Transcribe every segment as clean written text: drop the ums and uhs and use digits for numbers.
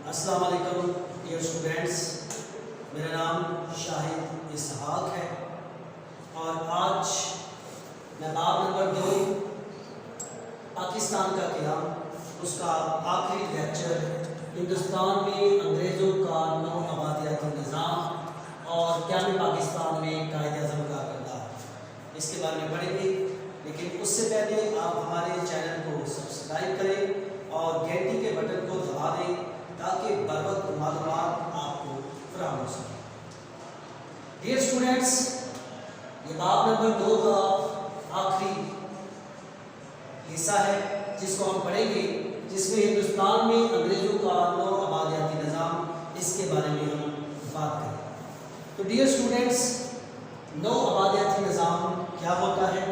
السلام علیکم dear students, میرا نام شاہد اسحاق ہے اور آج میں باب نمبر 2 پاکستان کا قیام اس کا آخری لیکچر ہندوستان میں انگریزوں کا نو آبادیاتی نظام اور قیام پاکستان میں قائد اعظم کا کردار، اس کے بارے میں پڑھیں گے۔ لیکن اس سے پہلے آپ ہمارے چینل کو سبسکرائب کریں اور گھنٹی کے بٹن کو دبا دیں تاکہ بر وقت معلومات آپ کو فراہم ہو سکیں۔ ڈیئر اسٹوڈینٹس، یہ باب نمبر 2 کا آخری حصہ ہے جس کو ہم پڑھیں گے، جس میں ہندوستان میں انگریزوں کا نو آبادیاتی نظام، اس کے بارے میں ہم بات کریں۔ تو ڈیئر اسٹوڈینٹس، نو آبادیاتی نظام کیا ہوتا ہے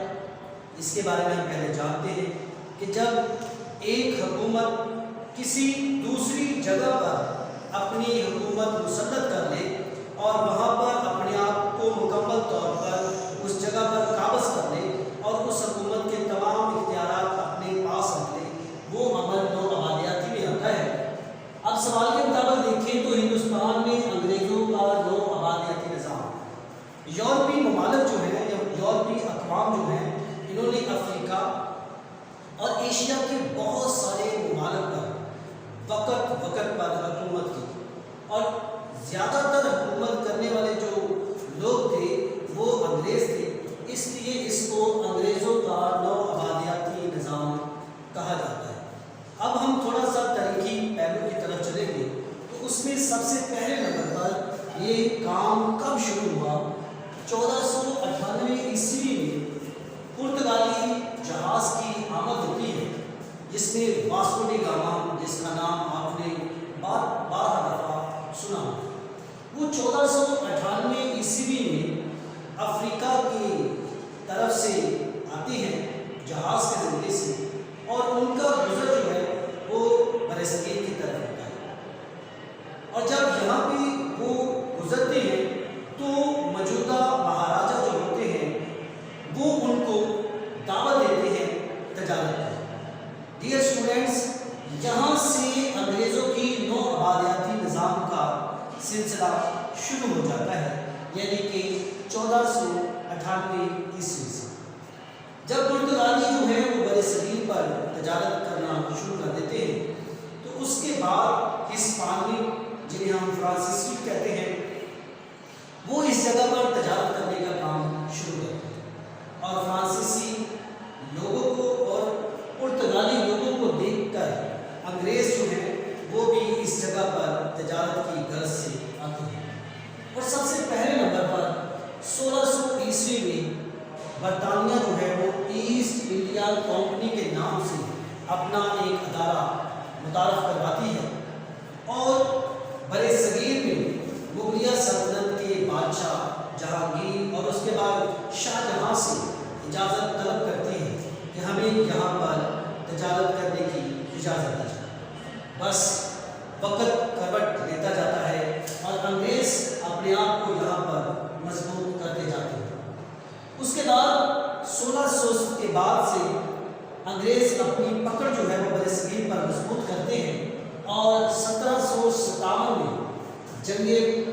اس کے بارے میں ہم پہلے جانتے ہیں کہ جب ایک حکومت کسی دوسری جگہ پر اپنی حکومت مسلط کر لے اور وہاں پر اپنے آپ کو مکمل طور پر اس جگہ پر قابض کر لے اور اس حکومت کے تمام اختیارات اپنے پاس رکھ لے، وہ عمل نو آبادیاتی میں آتا ہے۔ اب سوال کے مطابق دیکھیں تو ہندوستان میں انگریزوں کا نو آبادیاتی نظام، یورپی ممالک جو ہیں یا یورپی اقوام جو ہیں، انہوں نے افریقہ اور ایشیا کے بہت سارے ممالک پر وقت پر حکومت کی، اور زیادہ تر حکومت کرنے والے جو لوگ تھے وہ انگریز تھے، اس لیے اس کو انگریزوں کا نو آبادیاتی نظام کہا جاتا ہے۔ اب ہم تھوڑا سا تاریخی پہلو کی طرف چلیں گے تو اس میں سب سے پہلے نمبر پر یہ کام کب شروع ہوا؟ 1498 عیسوی میں پرتگالی جہاز کی آمد ہوتی ہے جس میں واسکو ڈی گاما، جس کا نام آپ نے بارہ دفعہ سنا۔ وہ 1498 عیسوی میں افریقہ کی طرف سے آتی ہیں جہاز کے ذریعے سے، اور ان کا گزر جو ہے وہ برصغیر کی طرف ہوتا ہے، اور جب یہاں پہ وہ گزرتے ہیں تو موجودہ مہاراجا جو ہوتے ہیں وہ ان کو دعوت دیتے ہیں تجارت کی۔ ڈیئر اسٹوڈینٹس، یہاں سے انگریزوں کی نو آبادیاتی نظام کا سلسلہ شروع ہو جاتا ہے، یعنی کہ 1498 عیسوی سے جب پرتگالی جو ہے وہ برصغیر پر تجارت کرنا شروع کر دیتے ہیں، تو اس کے بعد ہسپانوی، جنہیں ہم فرانسیسی کہتے ہیں، وہ اس جگہ پر تجارت کرنے کا کام شروع کرتے ہیں، اور فرانسیسی لوگوں کو اور پرتگالی لوگوں کو دیکھ کر انگریز جو ہیں وہ بھی اس جگہ پر تجارت کی غرض سے آتے ہیں۔ اور سب سے پہلے نمبر پر 1600 عیسوی میں برطانیہ جو ہے وہ ایسٹ انڈیا کمپنی کے نام سے اپنا ایک ادارہ متعارف کرواتی ہے، اور برصغیر میں مغلیہ سلطنت کے بادشاہ جہانگیر اور اس کے بعد شاہ جہاں سے اجازت طلب کرتے ہیں کہ ہمیں یہاں پر تجارت کرنے کی اجازت دی جائے۔ بس وقت کروٹ لیتا جاتا ہے اور انگریز اپنے آپ کو یہاں پر مضبوط کرتے جاتے ہیں۔ اس کے بعد 1600 کے بعد سے انگریز اپنی پکڑ جو ہے وہ برصغیر پر مضبوط کرتے ہیں، اور 1757 میں جنگ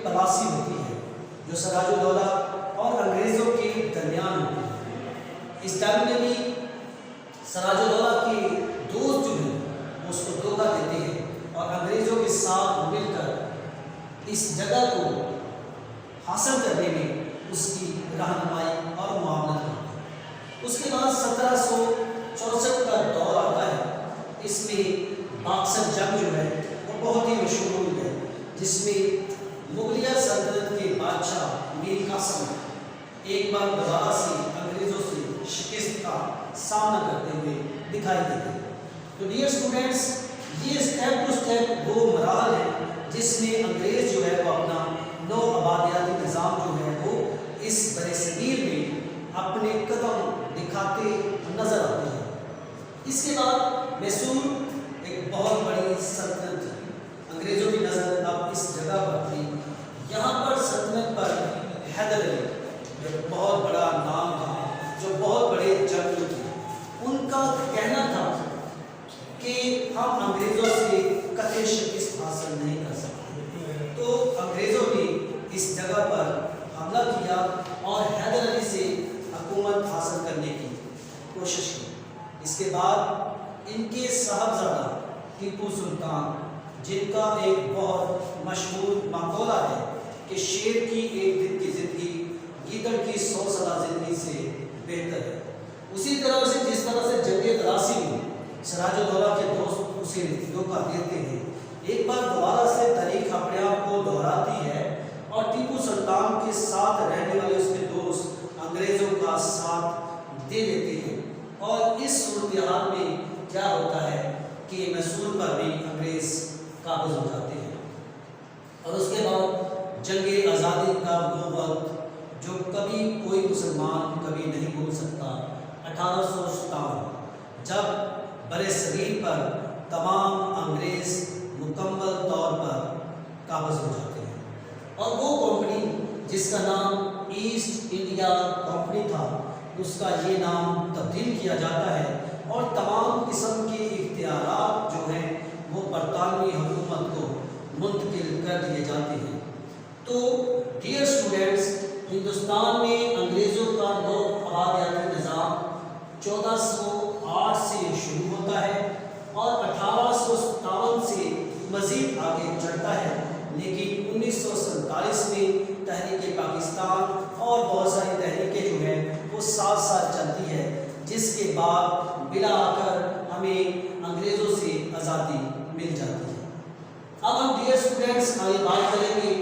پلاسی ہوتی ہے جو سراج الدولہ اور انگریزوں کے درمیان ہوتی ہے۔ اس جنگ میں بھی سراج الدولہ کے دوست جو ہیں وہ اس کو دھوکہ دیتے ہیں اور انگریزوں کے ساتھ مل کر اس جگہ کو حاصل کرنے میں اس کی رہنمائی اور معاونت کرتے ہیں۔ اس کے بعد 1764 کا دور آتا ہے، اس میں باکسر جنگ جو ہے وہ بہت ہی مشہور ہے، جس میں مغلیہ سلطنت کے بادشاہ میر قاسم ایک بار دوبارہ سے انگریزوں سے شکست کا سامنا کرتے ہوئے دکھائی دیتے ہیں۔ تو ڈیئر اسٹوڈینٹس، یہ اسٹیپ ٹو اسٹیپ وہ مراحل ہیں جس میں انگریز جو ہے وہ اپنا نو آبادیاتی نظام جو ہے وہ اس برصغیر میں اپنے قدم دکھاتے نظر آتے ہیں۔ اس کے بعد میسور ایک بہت بڑی سلطنت تھی، انگریزوں کی نظر اب اس جگہ پر تھی۔ یہاں پر سلطنت پر حیدر علی جو بہت بڑا نام تھا، جو بہت بڑے جنگجو تھے، ان کا کہنا تھا کہ ہم انگریزوں سے قطعی شکست حاصل نہیں کوشش کی۔ اس کے بعد ان کے صاحبزادہ ٹیپو سلطان، جن کا ایک بہت مشہور مقولہ ہے کہ شیر کی ایک دن کی زندگی گیدڑ کی 100 سالہ زندگی سے بہتر ہے، اسی طرح سے جس طرح سے جنگ تراسی میں سراج الدولہ کے دوست اسے دھوکہ دیتے ہیں، ایک بار دوبارہ سے تاریخ اپنے آپ کو دہراتی ہے اور ٹیپو سلطان کے ساتھ رہنے والے اس کے دوست انگریزوں کا ساتھ دے دیتے ہیں، اور اس صورتحال میں کیا ہوتا ہے کہ میسور پر بھی انگریز قابض ہو جاتے ہیں۔ اور اس کے بعد جنگ آزادی کا وہ وقت جو کبھی کوئی مسلمان کبھی نہیں بھول سکتا، 1857، جب برصغیر پر تمام انگریز مکمل طور پر قابض ہو جاتے ہیں، اور وہ کمپنی جس کا نام ایسٹ انڈیا کمپنی تھا، اس کا یہ نام تبدیل کیا جاتا ہے، اور تمام قسم کے اختیارات جو ہیں وہ برطانوی حکومت کو منتقل کر دیے جاتے ہیں۔ تو ڈیئر اسٹوڈنٹس، ہندوستان میں انگریزوں کا نو آبادیاتی نظام 1408 سے شروع ہوتا ہے اور 1857 سے مزید آگے چڑھتا ہے، لیکن 1947 میں تحریک پاکستان اور بہت ساری تحریکیں جو ہیں وہ ساتھ ساتھ چلتی ہے، جس کے بعد بلا آخر ہمیں انگریزوں سے آزادی مل جاتی ہے۔ اب ہم ڈیئر اسٹوڈنٹس آگے بات کریں گے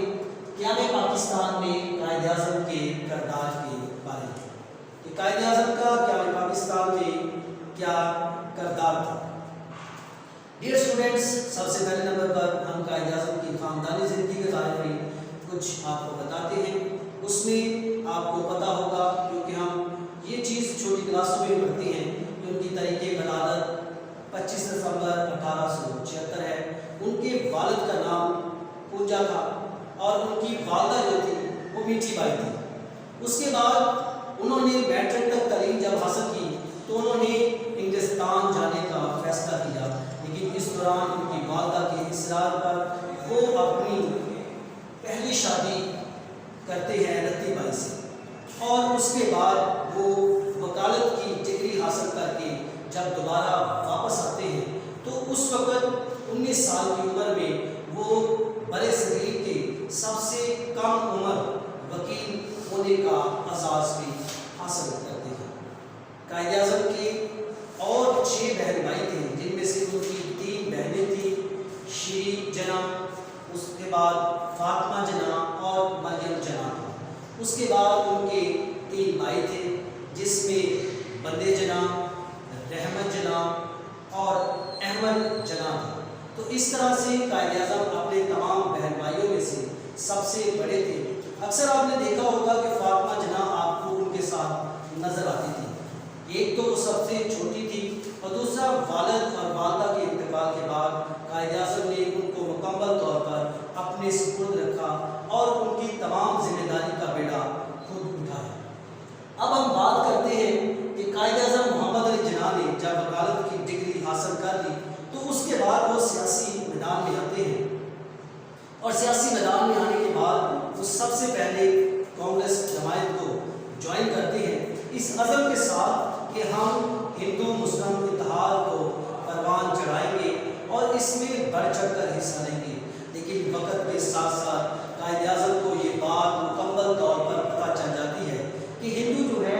قیام پاکستان میں قائد اعظم کے کردار کے بارے میں، کہ قائد اعظم کا قیام پاکستان میں کیا کردار تھا۔ ڈیئر اسٹوڈنٹس، سب سے پہلے نمبر پر ہم قائد اعظم کی خاندانی زندگی کے بارے میں کچھ آپ کو بتاتے ہیں۔ اس میں آپ کو پتہ ہوگا، کیونکہ ہم یہ چیز چھوٹی کلاسوں میں پڑھتے ہیں، کہ ان کی تاریخ ولادت 25 دسمبر 1876 ہے۔ ان کے والد کا نام پونجا تھا اور ان کی والدہ جو تھی وہ میٹھی بائی تھی۔ اس کے بعد انہوں نے میٹرک تک تعلیم جب حاصل کی تو انہوں نے انگلستان جانے کا فیصلہ کیا، لیکن اس دوران ان کی والدہ کے اصرار پر وہ اپنی پہلی شادی کرتے ہیں رتی بائی سے، اور اس کے بعد وہ وکالت کی ڈگری حاصل کر کے جب دوبارہ واپس آتے ہیں تو اس وقت 19 سال کی عمر میں وہ برصغیر کے سب سے کم عمر وکیل ہونے کا اعزاز بھی حاصل کرتے ہیں۔ قائد اعظم کے اور 6 بہن بھائی تھے، جن میں سے ان کی 3 بہنیں تھیں، شری جناح، اس کے بعد فاطمہ جناح اور مریم جناح۔ اس کے بعد ان کے 3 بھائی تھے، جس میں بندے جناح، رحمت جناح اور احمد جناح تھا۔ تو اس طرح سے قائد اعظم اپنے تمام بہن بھائیوں میں سے سب سے بڑے تھے۔ اکثر آپ نے دیکھا ہوگا کہ فاطمہ جناح آپ کو ان کے ساتھ نظر آتی تھی۔ ایک تو وہ سب سے چھوٹی تھی، اور دوسرا والد اور والدہ کے انتقال کے بعد قائد اعظم نے ان کو مکمل طور پر اپنے سپرد رکھا اور ان کی تمام ذمہ داری کا بیڑا خود اٹھایا۔ اب ہم بات کرتے ہیں کہ قائد اعظم محمد علی جناح نے جب وکالت کی ڈگری حاصل کر لی تو اس کے بعد وہ سیاسی میدان میں آتے ہیں، اور سیاسی میدان میں آنے کے بعد وہ سب سے پہلے کانگریس جماعت کو جوائن کرتے ہیں، اس عزم کے ساتھ کہ ہم ہندو مسلم اتحاد کو پروان چڑھائیں گے اور اس میں بڑھ چڑھ کر حصہ لیں گے۔ لیکن وقت کے ساتھ ساتھ قائد اعظم کو یہ بات مکمل طور پر پتہ چل جاتی ہے کہ ہندو جو ہے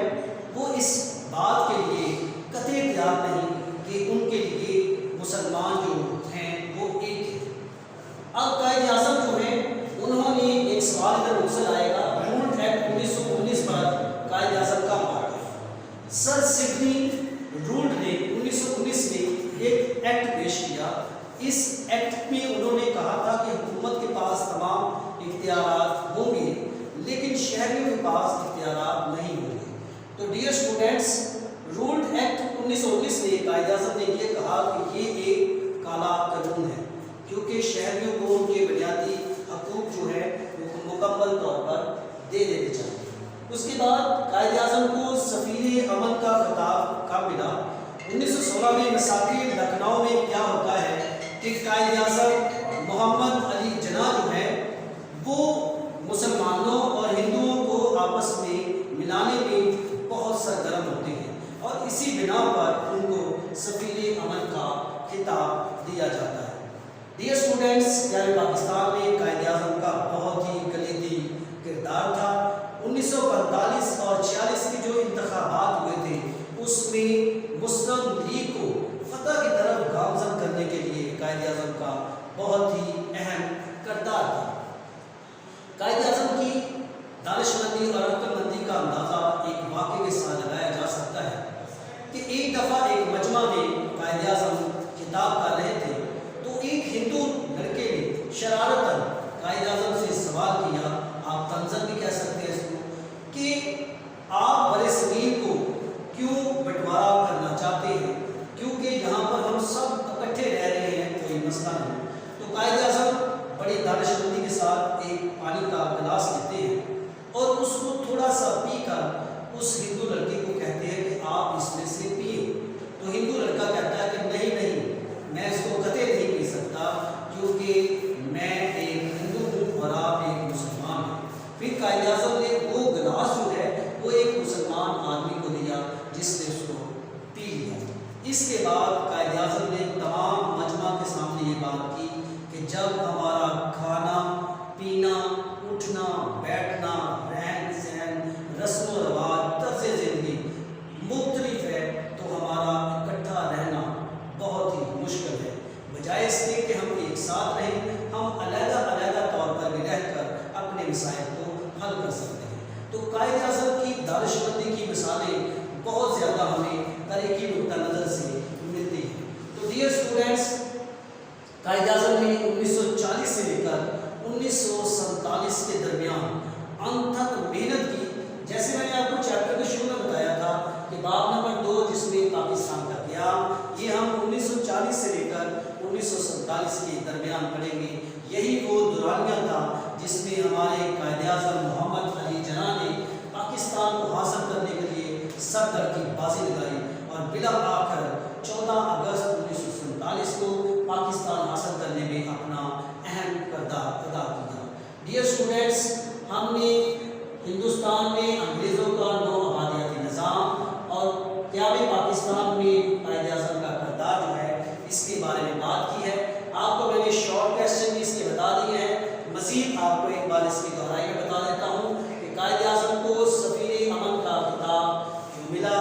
وہ اس بات کے لیے قطعی تیار نہیں کہ ان کے لیے مسلمان جو ہیں وہ ایک ہے۔ اب قائد اعظم جو ہیں انہوں نے ایک سوال ادھر مجھ سے آئے گا، رولڈ ایکٹ 1919 پر قائد اعظم کا موقف۔ سر سڈنی رولڈ نے 1919 میں ایک ایکٹ پیش کیا۔ اس ایکٹ میں انہوں نے کہا تھا کہ حکومت کے پاس تمام اختیارات ہوں گے، لیکن شہریوں کے پاس اختیارات نہیں ہوں گے۔ تو ڈیئر اسٹوڈنٹس، رولڈ ایکٹ 1919 میں قائد اعظم نے یہ کہا کہ یہ ایک کالا قانون ہے، کیونکہ شہریوں کو ان کے بنیادی حقوق جو ہے وہ مکمل طور پر دے دینے چاہیے۔ اس کے بعد قائد اعظم کو سفیر امن کا خطاب کب ملا؟ 1916 میں مساقی لکھنؤ میں کیا ہوتا ہے کہ قائد اعظم محمد علی جناح جو ہے وہ مسلمانوں اور ہندوؤں کو آپس میں ملانے میں بہت سرگرم ہوتے ہیں، اور اسی بنا پر ان کو سفیر امن کا خطاب دیا جاتا ہے۔ ڈیئر اسٹوڈنٹس، پیارے پاکستان میں قائد اعظم کا بہت ہی کلیدی کردار تھا۔ 1945 اور 46 کے جو انتخابات ہوئے تھے اس میں مسلم لیگ کو فتح کی طرف گامزن کرنے کے لیے قائد اعظم کا بہت ہی اہم کردار تھا۔ قائد اعظم کی دانشمندی اور عقل مندی کا اندازہ ایک واقعے کے ساتھ لگایا جا سکتا ہے کہ ایک دفعہ ایک مجمع میں قائد اعظم خطاب کر رہے تھے تو ایک ہندو لڑکے نے شرارتاً قائد اعظم سے سوال کیا، آپ تنزل بھی کہہ سکتے ہیں اس کو، کہ آپ برِ صغیر کو کیوں بٹوارا کرنا چاہتے ہیں، کیونکہ یہاں پر ہم سب اکٹھے رہ رہے ہیں، کوئی مسئلہ نہیں۔ تو قائد اعظم بڑی دانشمندی کے ساتھ ایک پانی کا گلاس لیتے ہیں اور اس کو تھوڑا سا پی کر اس ہندو لڑکے کو کہتے ہیں کہ آپ اس میں سے پیے۔ تو ہندو لڑکا کہتا ہے کہ نہیں، میں اس کو قطعی نہیں پی سکتا کیونکہ میں ایک ہندو ہوں اور آپ ایک مسلمان ہیں۔ پھر قائد اعظم نے وہ گلاس جو ہے وہ ایک مسلمان آدمی کو دیا جس نے اس کو پی لیا۔ اس کے بعد قائد اعظم نے تمام مجمع کے سامنے یہ بات کی کہ جب ہمارا کھانا پینا، اٹھنا بیٹھنا، رہن سہن، رسم و رواج، طرز زندگی مختلف ہے تو ہمارا اکٹھا رہنا بہت ہی مشکل ہے۔ بجائے اس کے کہ ہم ایک ساتھ رہیں، ہم علیحدہ طور پر بھی رہ کر اپنے مسائل کو حل کر سکتے ہیں۔ تو قائد اعظم کی دانشمندی کی مثالیں بہت زیادہ ہمیں تاریخی نقطہ نظر سے ملتی ہیں۔ تو ڈیئر اسٹوڈنٹس، قائد اعظم نے 1940 سے لے کر 1947 کے درمیان انتھک محنت کی۔ جیسے میں نے آپ کو چیپٹر کے شروع میں بتایا تھا کہ باب نمبر 2 جس میں پاکستان کا قیام، یہ ہم 1940 سے لے کر 1947 کے درمیان پڑھیں گے۔ یہی وہ دورانیہ تھا جس میں ہمارے قائد اعظم محمد علی جناح نے پاکستان کو حاصل کرنے کے لیے سر در کی بازی لگائی اور بالآخر 14 اگست 1947 کو پاکستان حاصل کرنے میں اپنا اہم کردار ادا کیا۔ ڈیئر اسٹوڈنٹس، ہم نے ہندوستان میں انگریزوں کا نو آبادیاتی نظام اور قیام پاکستان میں قائد اعظم کا کردار جو ہے اس کے بارے میں بات کی ہے۔ آپ کو میں نے شارٹ کویسچن بھی اس کے بتا دیے ہیں، مزید آپ کو ایک بار اس کی دہرائی میں بتا دیتا ہوں کہ قائد اعظم کو سفیر امن کا خطاب کیوں ملا،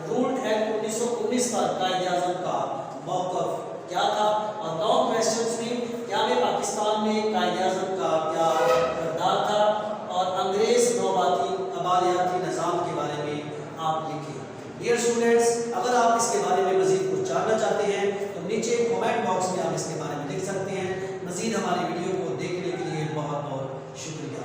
رولٹ ایکٹ 1919 پر قائد اعظم کا موقف کیا تھا، اور 9 کویسچنز میں قیام پاکستان میں قائد اعظم کا کیا کردار تھا، اور انگریز نو آبادیاتی نظام کے بارے میں آپ لکھیں۔ ڈیئر اسٹوڈنٹس، اگر آپ اس کے بارے میں مزید کچھ جاننا چاہتے ہیں تو نیچے کمنٹ باکس میں آپ اس کے بارے میں لکھ سکتے ہیں۔ مزید ہماری ویڈیو کو دیکھنے کے لیے بہت بہت شکریہ۔